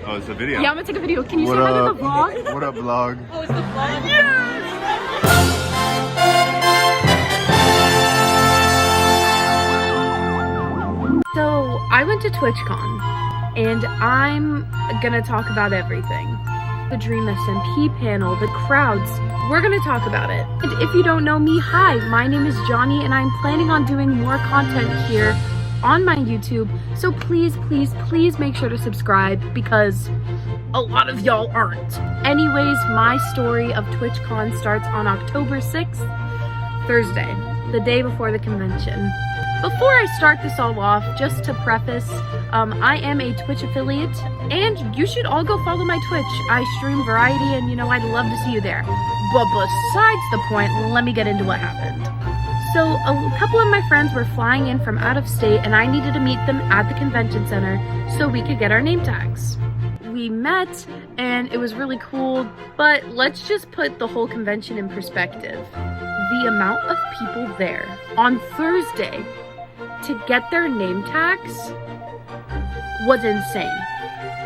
Oh, it's a video. Yeah, I'm gonna take a video. Can you What say hi up? to the vlog? What up, vlog? Oh, it's the vlog? Yes! So, I went to TwitchCon, and I'm gonna talk about everything. The Dream SMP panel, the crowds, we're gonna talk about it. And if you don't know me, hi, my name is Johnny, and I'm planning on doing more content here on my YouTube, so please, please, please make sure to subscribe because a lot of y'all aren't. Anyways, my story of TwitchCon starts on October 6th, Thursday, the day before the convention. Before I start this all off, just to preface, I am a Twitch affiliate, and you should all go follow my Twitch. I stream variety, and you know, I'd love to see you there. But besides the point, let me get into what happened. So a couple of my friends were flying in from out of state, and I needed to meet them at the convention center so we could get our name tags. We met, and it was really cool, but let's just put the whole convention in perspective. The amount of people there on Thursday to get their name tags was insane.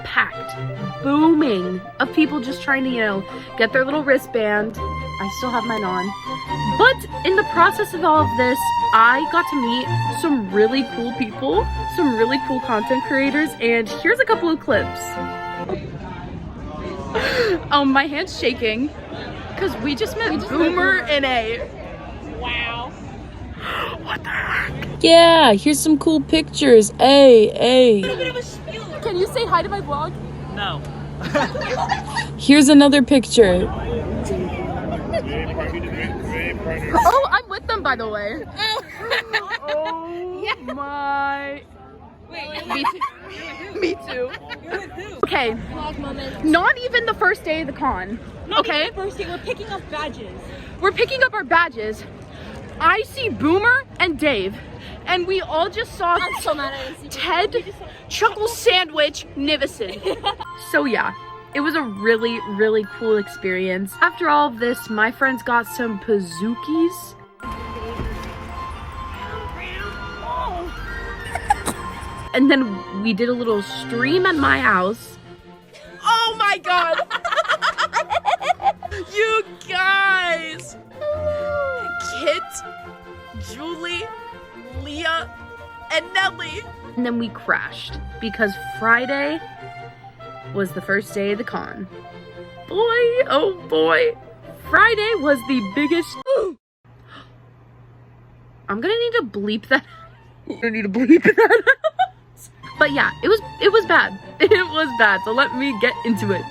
Packed, booming of people just trying to, you know, get their little wristband. I still have mine on. But in the process of all of this, I got to meet some really cool people, some really cool content creators, and here's a couple of clips. My hand's shaking because we just met Boomer and A. Wow. What the heck? Yeah, here's some cool pictures. Hey. Can you say hi to my vlog? No. Here's another picture. Oh, I'm with them, by the way. Oh yeah. My. Wait, me too. Okay. Not even the first day of the con. Okay. First day, we're picking up badges. We're picking up our badges. I see Boomer and Dave, and we all just saw Ted Chuckle Sandwich Nivison. So yeah, it was a really, really cool experience. After all of this, my friends got some Pazookies. And then we did a little stream at my house. Oh my god! You guys! Kit, Julie, Leah, and Nelly. And then we crashed because Friday was the first day of the con. Boy, oh boy. Friday was the biggest. I'm gonna need to bleep that. I'm gonna need to bleep that out. But yeah, it was bad. It was bad, so let me get into it.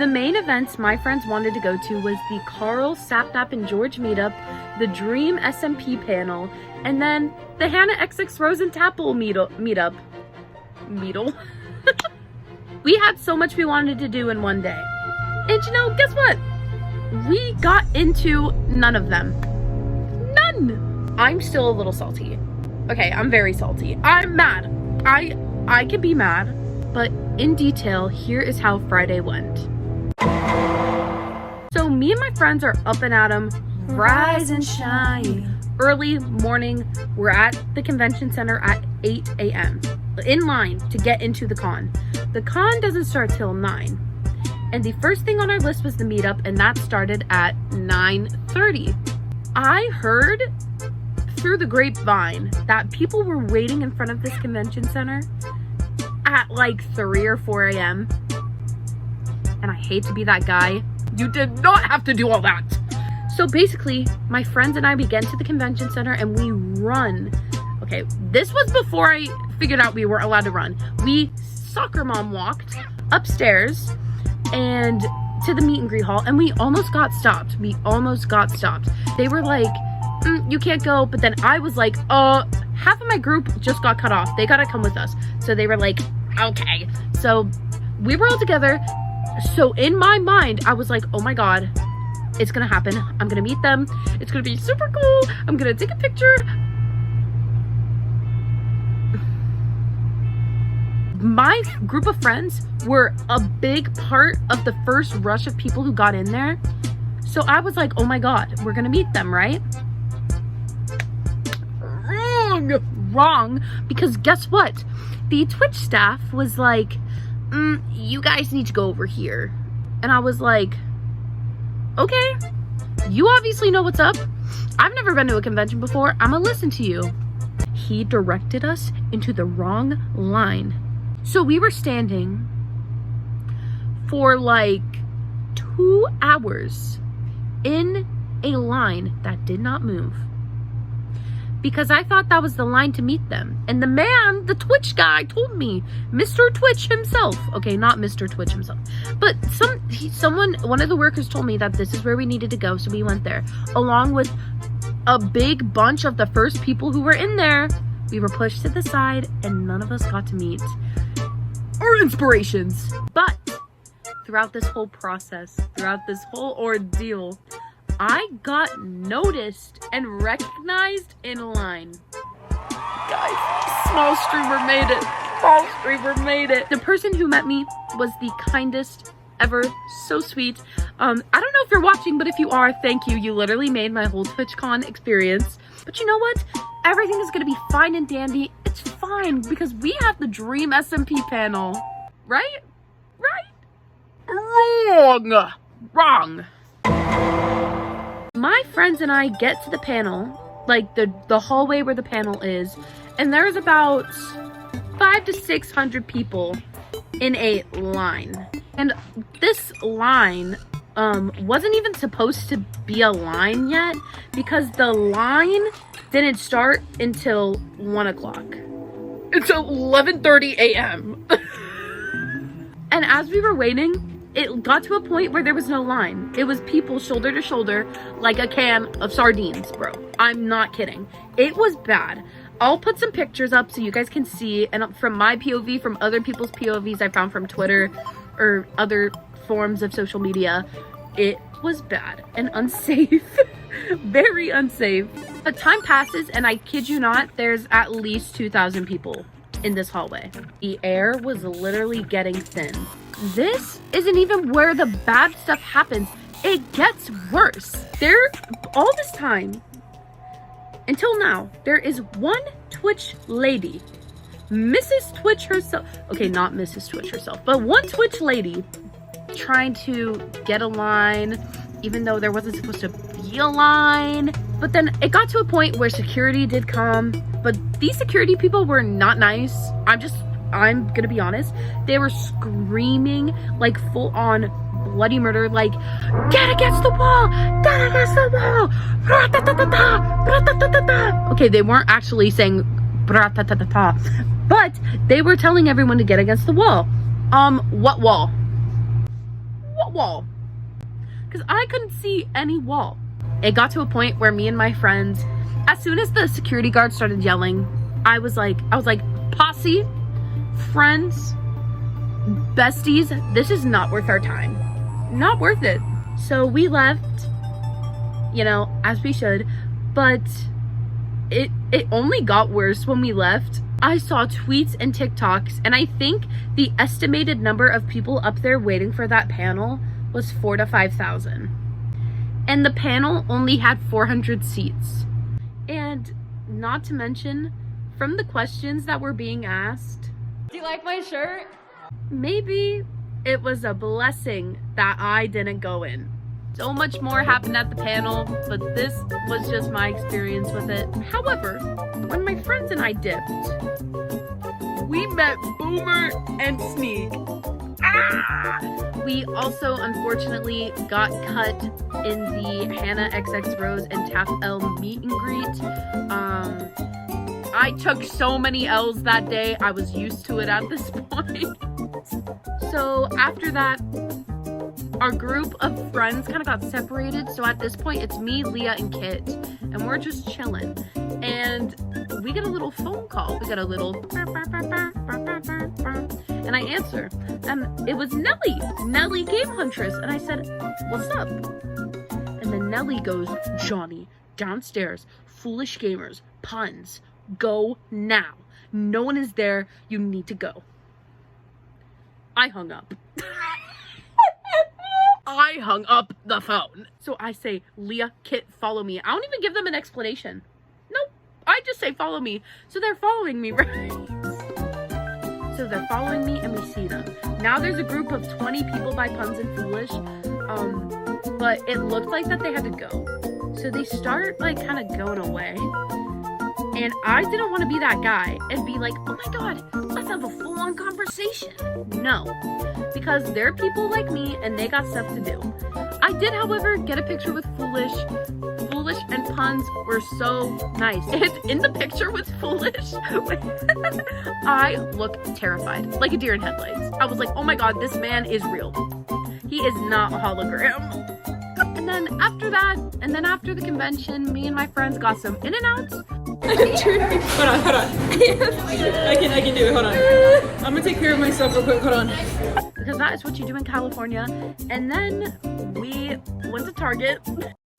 The main events my friends wanted to go to was the Carl, Sapnap, and George meetup, the Dream SMP panel, and then the Hannah XX Rose and Tapple meetup. We had so much we wanted to do in one day. And you know, guess what? We got into none of them. None! I'm still a little salty. Okay, I'm very salty. I'm mad. I can be mad, but in detail, here is how Friday went. So me and my friends are up and at 'em, rise and shine. Early morning, we're at the convention center at 8 a.m. in line to get into the con. The con doesn't start till 9. And the first thing on our list was the meetup, and that started at 9:30. I heard through the grapevine that people were waiting in front of this convention center at like 3 or 4 a.m. And I hate to be that guy. You did not have to do all that. So basically, my friends and I began to the convention center and we run. Okay, this was before I figured out we were allowed to run. We soccer mom walked upstairs and to the meet and greet hall, and we almost got stopped. They were like, you can't go, but then I was like, half of my group just got cut off. They gotta come with us. So they were like, okay. So we were all together. So in my mind, I was like, oh my god, it's gonna happen. I'm gonna meet them. It's gonna be super cool. I'm gonna take a picture. My group of friends were a big part of the first rush of people who got in there. So I was like, oh my god, we're gonna meet them, right? Wrong, because guess what? The Twitch staff was like, you guys need to go over here. And I was like, okay, you obviously know what's up. I've never been to a convention before. I'm gonna listen to you. He directed us into the wrong line. So we were standing for like 2 hours in a line that did not move. Because I thought that was the line to meet them. And the man, the Twitch guy, told me, Mr. Twitch himself. Okay, not Mr. Twitch himself. But one of the workers told me that this is where we needed to go. So we went there. Along with a big bunch of the first people who were in there. We were pushed to the side and none of us got to meet our inspirations. But throughout this whole process, throughout this whole ordeal, I got noticed and recognized in line. Guys, small streamer made it. Small streamer made it. The person who met me was the kindest ever. So sweet. I don't know if you're watching, but if you are, thank you. You literally made my whole TwitchCon experience. But you know what? Everything is gonna be fine and dandy. It's fine because we have the Dream SMP panel. Right? Right? Wrong. My friends and I get to the panel, like the hallway where the panel is, and there's about 500 to 600 people in a line. And this line wasn't even supposed to be a line yet because the line didn't start until 1 o'clock. Until 11:30 a.m. And as we were waiting, it got to a point where there was no line. It was people shoulder to shoulder like a can of sardines, bro. I'm not kidding. It was bad. I'll put some pictures up so you guys can see, and from my POV, from other people's POVs I found from Twitter or other forms of social media. It was bad and unsafe. Very unsafe. But time passes and I kid you not, there's at least 2,000 people in this hallway. The air was literally getting thin. This isn't even where the bad stuff happens. It gets worse. All this time, until now, there is one Twitch lady, Mrs. Twitch herself. Okay, not Mrs. Twitch herself, but one Twitch lady trying to get a line, even though there wasn't supposed to be a line. But then it got to a point where security did come, but these security people were not nice. I'm gonna be honest. They were screaming like full on bloody murder, like, get against the wall, get against the wall, okay, they weren't actually saying but they were telling everyone to get against the wall. What wall? What wall? Because I couldn't see any wall. It got to a point where me and my friends, as soon as the security guard started yelling, I was like, posse, friends, besties, this is not worth our time. Not worth it. So we left, you know, as we should, but it only got worse when we left. I saw tweets and TikToks, and I think the estimated number of people up there waiting for that panel was 4,000 to 5,000. And the panel only had 400 seats. And not to mention, from the questions that were being asked, do you like my shirt? Maybe it was a blessing that I didn't go in. So much more happened at the panel, but this was just my experience with it. However, when my friends and I dipped, we met Boomer and Sneak. We also unfortunately got cut in the Hannah XX Rose and Tap L meet and greet. I took so many L's that day. I was used to it at this point. So after that, our group of friends kind of got separated. So at this point, it's me, Leah, and Kit, and we're just chilling. And we get a little phone call. We got a little, and I answer, and it was Nelly GameHuntress, and I said, "What's up?" And then Nelly goes, "Johnny, downstairs, foolish gamers, puns, go now. No one is there. You need to go." I hung up. I hung up the phone. So I say, "Leah, Kit, follow me." I don't even give them an explanation. Nope. I just say, "Follow me." So they're following me, right? So they're following me and we see them. Now there's a group of 20 people by Puns and Foolish, but it looked like that they had to go. So they start like kind of going away. And I didn't want to be that guy and be like, oh my god, let's have a full-on conversation. No, because they're people like me and they got stuff to do. I did, however, get a picture with Foolish. Foolish and Puns were so nice. And in the picture with Foolish, I looked terrified, like a deer in headlights. I was like, oh my god, this man is real. He is not a hologram. And then after that, and then after the convention, me and my friends got some In-N-Outs. Hold on. I can do it, hold on. I'm gonna take care of myself real quick, hold on. Because that is what you do in California. And then we went to Target.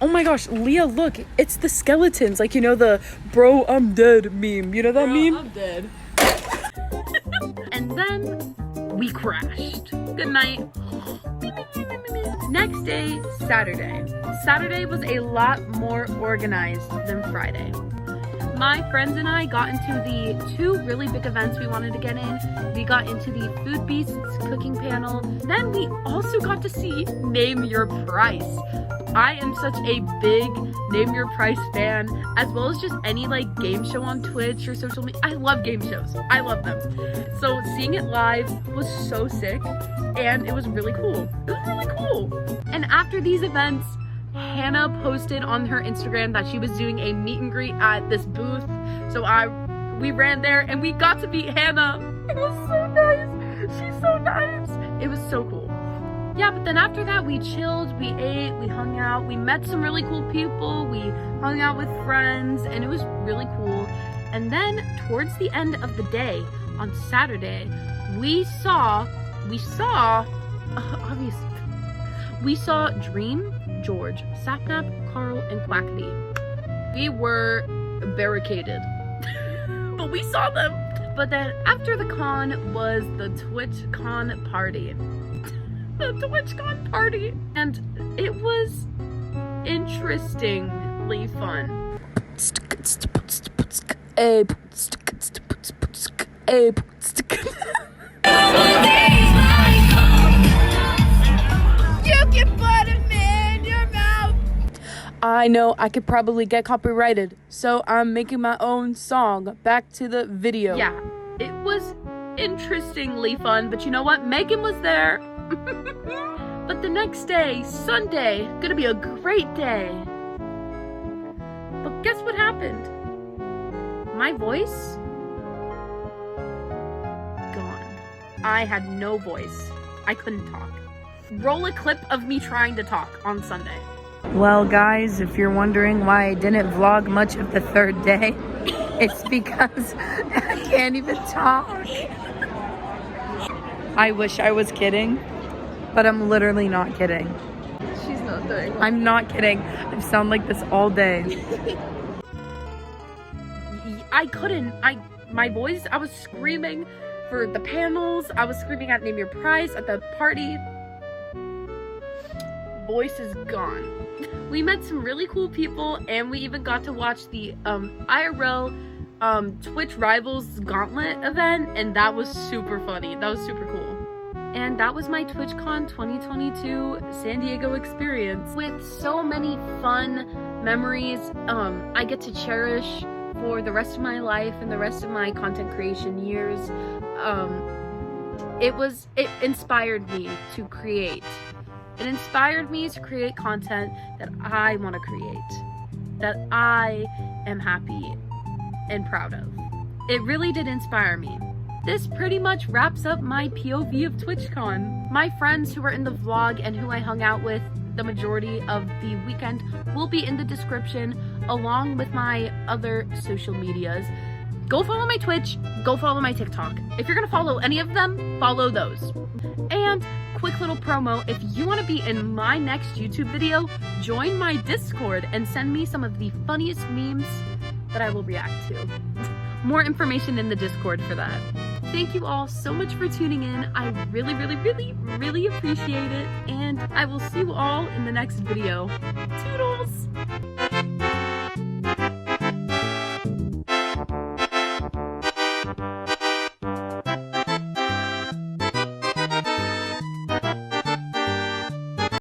Oh my gosh, Leah, look, it's the skeletons. Like, you know, the bro, I'm dead meme. You know that meme? I'm dead. And then we crashed. Good night. Next day, Saturday. Saturday was a lot more organized than Friday. My friends and I got into the 2 really big events we wanted to get in. We got into the Food Beasts cooking panel. Then we also got to see Name Your Price. I am such a big Name Your Price fan, as well as just any like game show on Twitch or social media. I love game shows. I love them. So seeing it live was so sick, and it was really cool. It was really cool. And after these events, Hannah posted on her Instagram that she was doing a meet and greet at this booth. So we ran there and we got to meet Hannah. It was so nice. She's so nice. It was so cool. Yeah, but then after that, we chilled, we ate, we hung out, we met some really cool people, we hung out with friends, and it was really cool. And then towards the end of the day, on Saturday, we saw Dream, George, Sapnap, Carl, and Quackity. We were barricaded, but we saw them. But then after the con was the TwitchCon party. The TwitchCon party. And it was interestingly fun. You can put it in your mouth. I know I could probably get copyrighted, so I'm making my own song. Back to the video. Yeah, it was interestingly fun, but you know what? Megan was there. But the next day, Sunday, gonna be a great day. But guess what happened? My voice? Gone. I had no voice. I couldn't talk. Roll a clip of me trying to talk on Sunday. Well, guys, if you're wondering why I didn't vlog much of the 3rd day, it's because I can't even talk. I wish I was kidding, but I'm literally not kidding. She's not doing well. I'm not kidding. I sound like this all day. I couldn't. My voice, I was screaming for the panels. I was screaming at Name Your Price at the party. Voice is gone. We met some really cool people, and we even got to watch the IRL Twitch Rivals Gauntlet event, and that was super funny. That was super cool. And that was my TwitchCon 2022 San Diego experience with so many fun memories I get to cherish for the rest of my life and the rest of my content creation years. It inspired me to create. It inspired me to create content that I want to create, that I am happy and proud of. It really did inspire me. This pretty much wraps up my POV of TwitchCon. My friends who were in the vlog and who I hung out with the majority of the weekend will be in the description, along with my other social medias. Go follow my Twitch, go follow my TikTok. If you're gonna follow any of them, follow those. And quick little promo, if you want to be in my next YouTube video, join my Discord and send me some of the funniest memes that I will react to. More information in the Discord for that. Thank you all so much for tuning in. I really, really, really, really appreciate it. And I will see you all in the next video. Toodles!